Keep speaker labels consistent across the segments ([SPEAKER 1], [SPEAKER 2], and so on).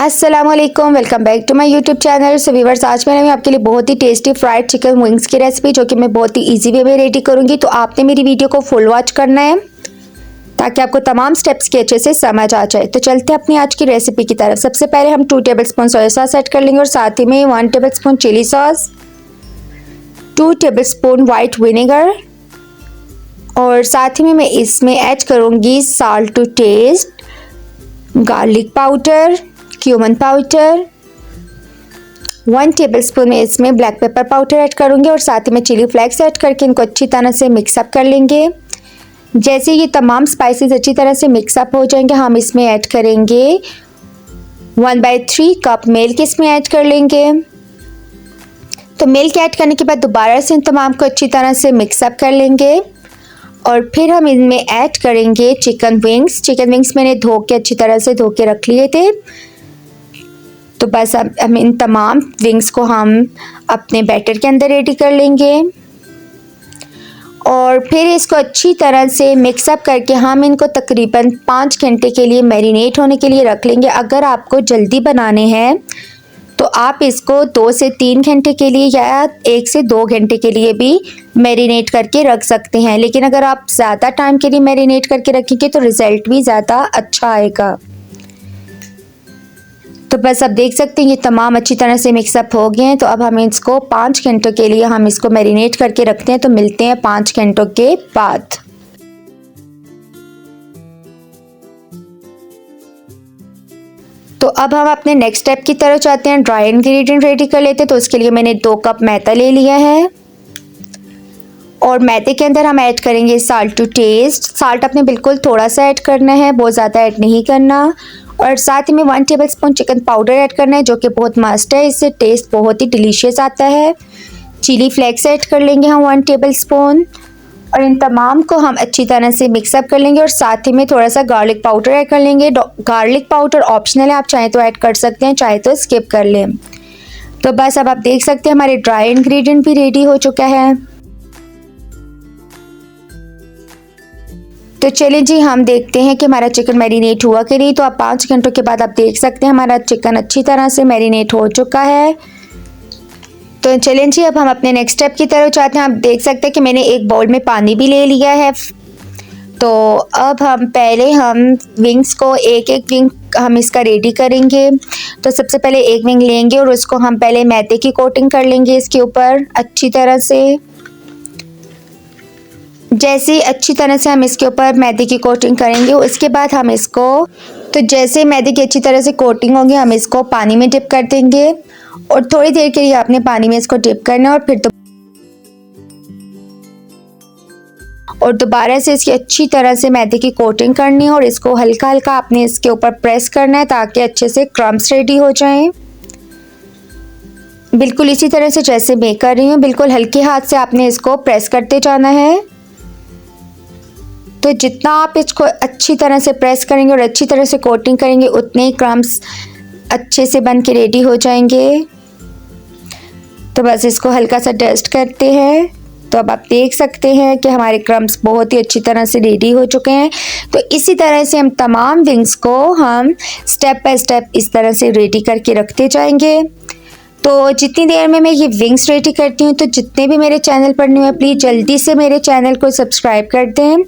[SPEAKER 1] अस्सलामुअलैकुम, welcome back to my YouTube channel. So viewers, आज मैंने आपके लिए बहुत ही टेस्टी फ्राइड चिकन विंग्स की रेसिपी जो कि मैं बहुत ही इजी वे में रेडी करूंगी। तो आपने मेरी वीडियो को फुल वॉच करना है ताकि आपको तमाम स्टेप्स के अच्छे से समझ आ जाए। तो चलते हैं अपनी आज की रेसिपी की तरफ। सबसे पहले हम 2 टेबलस्पून सोया सॉस ऐड कर लेंगे और साथ ही में 1 tablespoon chilli sauce, 2 tablespoon white vinegar और साथ ही में मैं इसमें ऐड करूँगी salt to taste, garlic powder, cumin powder, 1 tablespoon में इसमें ब्लैक पेपर पाउडर ऐड करूँगी और साथ ही में चिली फ्लेक्स ऐड करके इनको अच्छी तरह से मिक्सअप कर लेंगे। जैसे ये तमाम स्पाइसेस अच्छी तरह से मिक्सअप हो जाएंगे, हम इसमें ऐड करेंगे 1/3 कप मिल्क इसमें ऐड कर लेंगे। तो मिल्क ऐड करने के बाद दोबारा से इन तमाम को अच्छी तरह से मिक्सअप कर लेंगे और फिर हम इनमें ऐड करेंगे चिकन विंग्स। चिकन विंग्स मैंने धो के अच्छी तरह से धो के रख लिए थे। तो बस अब हम इन तमाम विंग्स को हम अपने बैटर के अंदर रेडी कर लेंगे और फिर इसको अच्छी तरह से मिक्सअप करके हम इनको तकरीबन 5 घंटे के लिए मैरिनेट होने के लिए रख लेंगे। अगर आपको जल्दी बनाने हैं तो आप इसको 2 से 3 घंटे के लिए या 1 से 2 घंटे के लिए भी मैरिनेट करके रख सकते हैं, लेकिन अगर आप ज़्यादा टाइम के लिए मैरिनेट करके रखेंगे तो रिज़ल्ट भी ज़्यादा अच्छा आएगा। तो बस अब देख सकते हैं ये तमाम अच्छी तरह से मिक्सअप हो गए हैं। तो अब हम इसको 5 घंटों के लिए हम इसको मैरिनेट करके रखते हैं। तो मिलते हैं 5 घंटों के बाद। तो अब हम अपने नेक्स्ट स्टेप की तरफ जाते हैं। ड्राई इंग्रेडिएंट रेडी कर लेते हैं। तो उसके लिए मैंने 2 कप मैदा ले लिया है और मैदे के अंदर हम ऐड करेंगे साल्ट टू टेस्ट। साल्ट आपने बिल्कुल थोड़ा सा ऐड करना है, बहुत ज़्यादा ऐड नहीं करना। और साथ ही में 1 टेबलस्पून चिकन पाउडर ऐड करना है जो कि बहुत मस्ट है, इससे टेस्ट बहुत ही डिलीशियस आता है। चिली फ्लेक्स ऐड कर लेंगे हम 1 टेबलस्पून और इन तमाम को हम अच्छी तरह से मिक्सअप कर लेंगे और साथ ही में थोड़ा सा गार्लिक पाउडर ऐड कर लेंगे। गार्लिक पाउडर ऑप्शनल है, आप चाहें तो ऐड कर सकते हैं, चाहे तो स्किप कर लें। तो बस अब आप देख सकते हैं हमारे ड्राई इंग्रेडिएंट भी रेडी हो चुका है। तो चलिए जी, हम देखते हैं कि हमारा चिकन मैरिनेट हुआ कि नहीं। तो आप 5 घंटों के बाद आप देख सकते हैं हमारा चिकन अच्छी तरह से मैरिनेट हो चुका है। तो चलिए जी, अब हम अपने नेक्स्ट स्टेप की तरफ जाते हैं। आप देख सकते हैं कि मैंने एक बाउल में पानी भी ले लिया है। तो अब हम विंग्स को एक विंग हम इसका रेडी करेंगे। तो सबसे पहले एक विंग लेंगे और उसको हम पहले मैदे की कोटिंग कर लेंगे इसके ऊपर अच्छी तरह से। जैसे अच्छी तरह से हम इसके ऊपर मैदे की कोटिंग करेंगे उसके बाद हम इसको, तो जैसे मैदे की अच्छी तरह से कोटिंग होगी हम इसको पानी में डिप कर देंगे और थोड़ी देर के लिए आपने पानी में इसको डिप करना है और फिर दोबारा से इसकी अच्छी तरह से मैदे की कोटिंग करनी है और इसको हल्का हल्का आपने इसके ऊपर प्रेस करना है ताकि अच्छे से क्रम्स रेडी हो जाएं। बिल्कुल इसी तरह से जैसे मैं कर रही हूँ, बिल्कुल हल्के हाथ से आपने इसको प्रेस करते जाना है। तो जितना आप इसको अच्छी तरह से प्रेस करेंगे और अच्छी तरह से कोटिंग करेंगे उतने ही क्रम्स अच्छे से बन के रेडी हो जाएंगे। तो बस इसको हल्का सा डस्ट करते हैं। तो अब आप देख सकते हैं कि हमारे क्रम्स बहुत ही अच्छी तरह से रेडी हो चुके हैं। तो इसी तरह से हम तमाम विंग्स को हम स्टेप बाय स्टेप इस तरह से रेडी करके रखते जाएंगे। तो जितनी देर में मैं ये विंग्स रेडी करती हूँ, तो जितने भी मेरे चैनल पर न्यू है प्लीज़ जल्दी से मेरे चैनल को सब्सक्राइब कर दें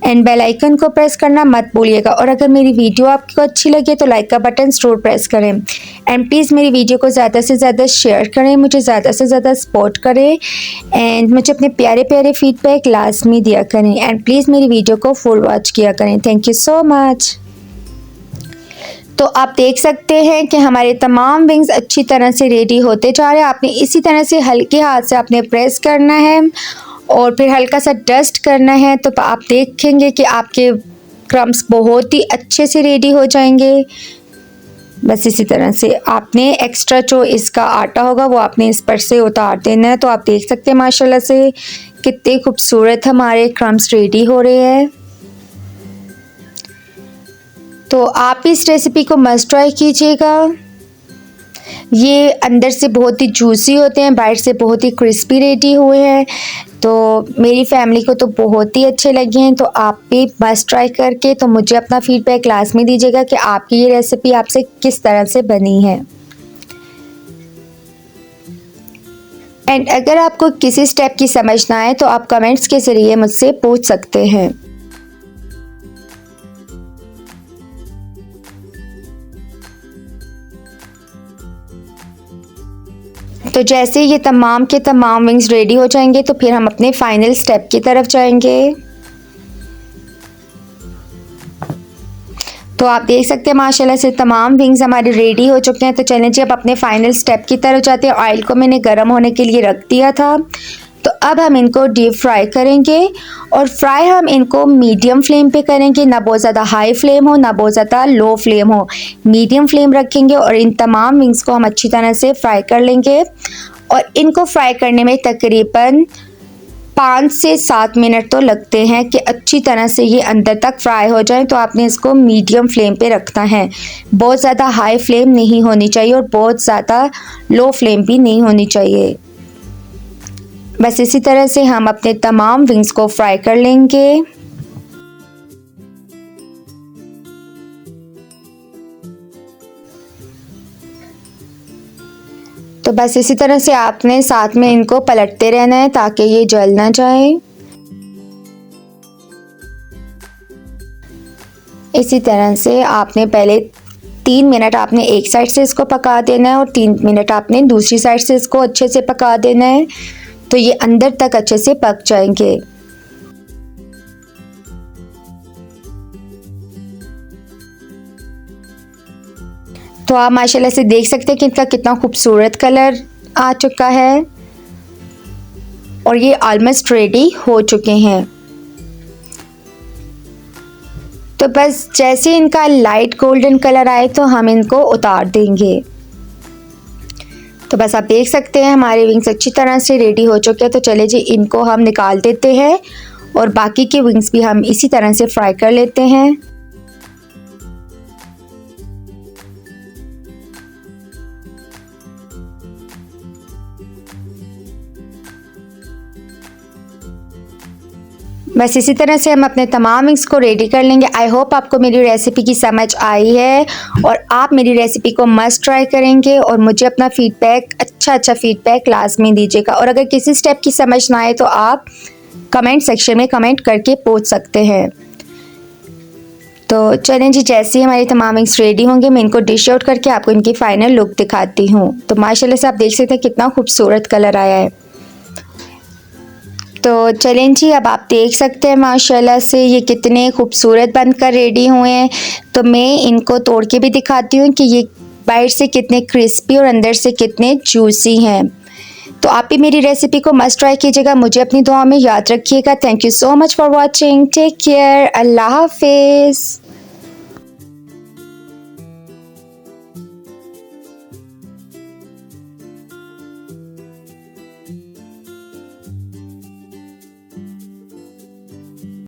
[SPEAKER 1] एंड बेल आइकन को प्रेस करना मत भूलिएगा। और अगर मेरी वीडियो आपको अच्छी लगे तो लाइक का बटन ज़रूर प्रेस करें एंड प्लीज़ मेरी वीडियो को ज़्यादा से ज़्यादा शेयर करें, मुझे ज़्यादा से ज़्यादा सपोर्ट करें एंड मुझे अपने प्यारे प्यारे फीडबैक लाजमी दिया करें एंड प्लीज़ मेरी वीडियो को फुल वॉच किया करें। Thank you so much. तो आप देख सकते हैं कि हमारे तमाम विंग्स अच्छी तरह से रेडी होते जा रहे हैं। आपने इसी तरह से हल्के हाथ से आपने प्रेस करना है और फिर हल्का सा डस्ट करना है। तो आप देखेंगे कि आपके क्रम्स बहुत ही अच्छे से रेडी हो जाएंगे। बस इसी तरह से आपने एक्स्ट्रा जो इसका आटा होगा वो आपने इस पर से उतार देना है। तो आप देख सकते हैं माशाल्लाह से कितने खूबसूरत हमारे क्रम्स रेडी हो रहे हैं। तो आप इस रेसिपी को मस्ट ट्राई कीजिएगा। ये अंदर से बहुत ही जूसी होते हैं, बाहर से बहुत ही क्रिस्पी रेडी हुए हैं। तो मेरी फैमिली को तो बहुत ही अच्छे लगे हैं, तो आप भी मस्ट ट्राई करके तो मुझे अपना फीडबैक क्लास में दीजिएगा कि आपकी ये रेसिपी आपसे किस तरह से बनी है। एंड अगर आपको किसी स्टेप की समझ ना आए तो आप कमेंट्स के ज़रिए मुझसे पूछ सकते हैं। तो जैसे ये तमाम के तमाम विंग्स रेडी हो जाएंगे तो फिर हम अपने फाइनल स्टेप की तरफ जाएंगे। तो आप देख सकते हैं माशाल्लाह से तमाम विंग्स हमारे रेडी हो चुके हैं। तो चलें जी अब अपने फाइनल स्टेप की तरफ जाते हैं। ऑयल को मैंने गर्म होने के लिए रख दिया था, तो अब हम इनको डीप फ्राई करेंगे और फ्राई हम इनको मीडियम फ्लेम पे करेंगे, ना बहुत ज़्यादा हाई फ्लेम हो ना बहुत ज़्यादा लो फ्लेम हो, मीडियम फ्लेम रखेंगे और इन तमाम विंग्स को हम अच्छी तरह से फ्राई कर लेंगे। और इनको फ्राई करने में तकरीबन 5 से 7 मिनट तो लगते हैं कि अच्छी तरह से ये अंदर तक फ्राई हो जाए। तो आपने इसको मीडियम फ्लेम पे रखना है, बहुत ज़्यादा हाई फ्लेम नहीं होनी चाहिए और बहुत ज़्यादा लो फ्लेम भी नहीं होनी चाहिए। बस इसी तरह से हम अपने तमाम विंग्स को फ्राई कर लेंगे। तो बस इसी तरह से आपने साथ में इनको पलटते रहना है ताकि ये जल ना जाए। इसी तरह से आपने पहले 3 मिनट आपने एक साइड से इसको पका देना है और 3 मिनट आपने दूसरी साइड से इसको अच्छे से पका देना है, तो ये अंदर तक अच्छे से पक जाएंगे। तो आप माशाल्लाह से देख सकते हैं कि इनका कितना खूबसूरत कलर आ चुका है और ये ऑलमोस्ट रेडी हो चुके हैं। तो बस जैसे इनका लाइट गोल्डन कलर आए तो हम इनको उतार देंगे। तो बस आप देख सकते हैं हमारे विंग्स अच्छी तरह से रेडी हो चुके हैं। तो चले जी इनको हम निकाल देते हैं और बाकी के विंग्स भी हम इसी तरह से फ्राई कर लेते हैं। बस इसी तरह से हम अपने तमाम विंग्स को रेडी कर लेंगे। आई होप आपको मेरी रेसिपी की समझ आई है और आप मेरी रेसिपी को मस्ट ट्राई करेंगे और मुझे अपना फीडबैक अच्छा फीडबैक क्लास में दीजिएगा। और अगर किसी स्टेप की समझ ना आए तो आप कमेंट सेक्शन में कमेंट करके पूछ सकते हैं। तो चलें जी जैसे ही हमारी तमाम विंग्स रेडी होंगे मैं इनको डिश आउट करके आपको इनकी फाइनल लुक दिखाती हूँ। तो माशाल्लाह से आप देख सकते हैं कितना खूबसूरत कलर आया है। तो चलें जी अब आप देख सकते हैं माशाल्लाह से ये कितने खूबसूरत बनकर रेडी हुए हैं। तो मैं इनको तोड़ के भी दिखाती हूँ कि ये बाहर से कितने क्रिस्पी और अंदर से कितने जूसी हैं। तो आप भी मेरी रेसिपी को मस्ट ट्राई कीजिएगा, मुझे अपनी दुआ में याद रखिएगा। Thank you so much for watching, take care, अल्लाह हाफिज़।